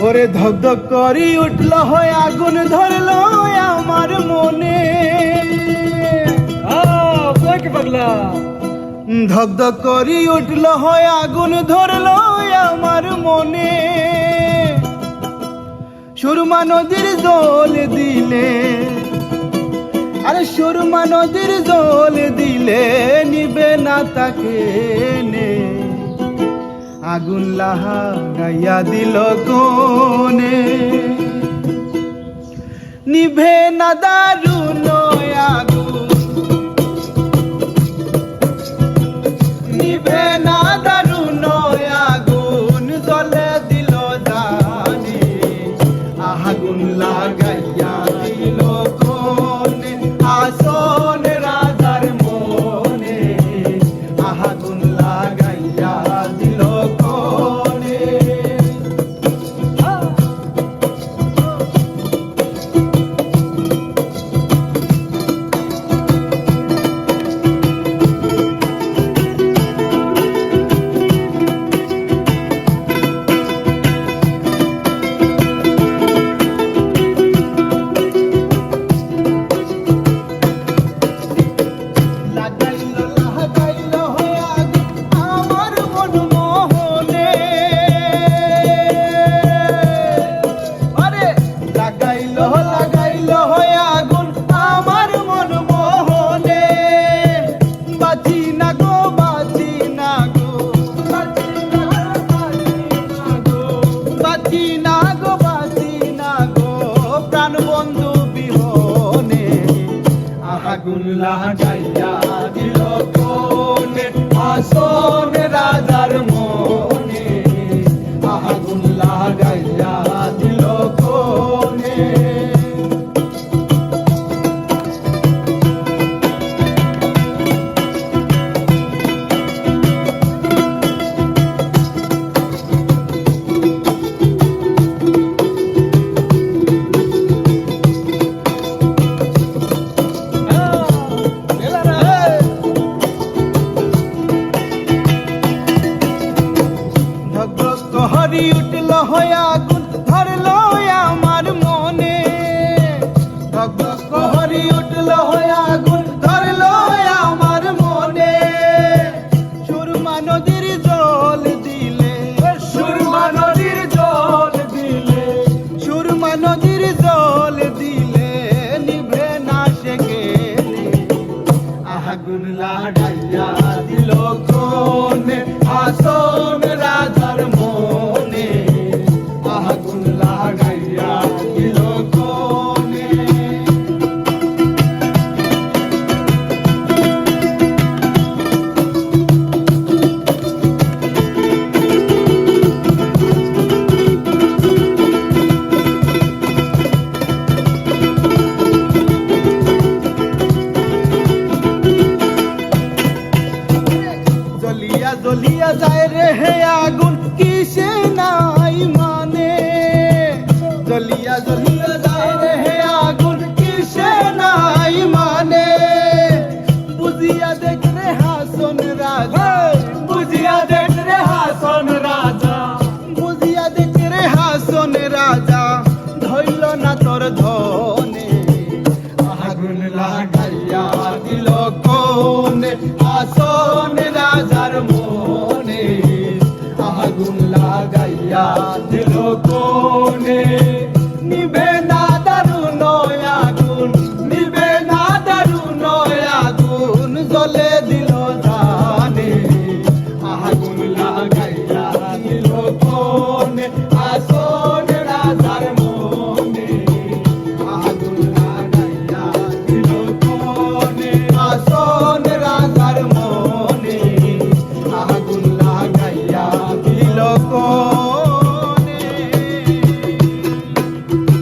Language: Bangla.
ওরে ধক ধক করি উঠল হয় আগুন ধরলো আমার মনে। পাগলা ধক ধক করি উঠল হয় আগুন ধরলো আমার মনে। সুরমা নদীর জল দিলে, আরে সুরমা নদীর জল দিলে নিবে না তাকে নে। আগুন লাহা গাইয়া দিল কোনে, নিভে না দারুণ আগুন, নিভে না দারুণ আগুন জ্বলে দিল জানে। আগুন লাগাইয়া দিল কোনে আসন রাজার মনে। আগুন লাগাইয়া দিল কোনে। আগুন লাগাইয়া দিল কোনে আসন রাজার মনে। আগুন লাগাইয়া দিল কোনে। হরি উঠল হয় আগুন ধরলো আমার মনে। হরি উঠল হয় আগুন ধরলো আমার মনে। সুরমা নদীর জল দিলে, সুরমা নদীর জল দিলে, সুরমা নদীর জল দিলে নিভে না সে গেলে। আগুন লাগাইয়া দিল কোনে আসন রাজার মনে। আগুন লাগাইয়া দিল কোনে। জ্বলিয়া জ্বলিয়া যায় রে হে আগুন কিসে নাই মানে। জ্বলিয়া জ্বলিয়া যায় রে হে আগুন কিসে নাই মানে। বুঝিয়া দেখ রে হাসন রাজা, বুঝিয়া দেখ রে হাসন রাজা, বুঝিয়া দেখ রে হাসন রাজা ধইল না তোর ধনে। আগুন লাগাইয়া দিল কোনে আসন রাজার মনে। আগুন লাগাইয়া দিল কোনে।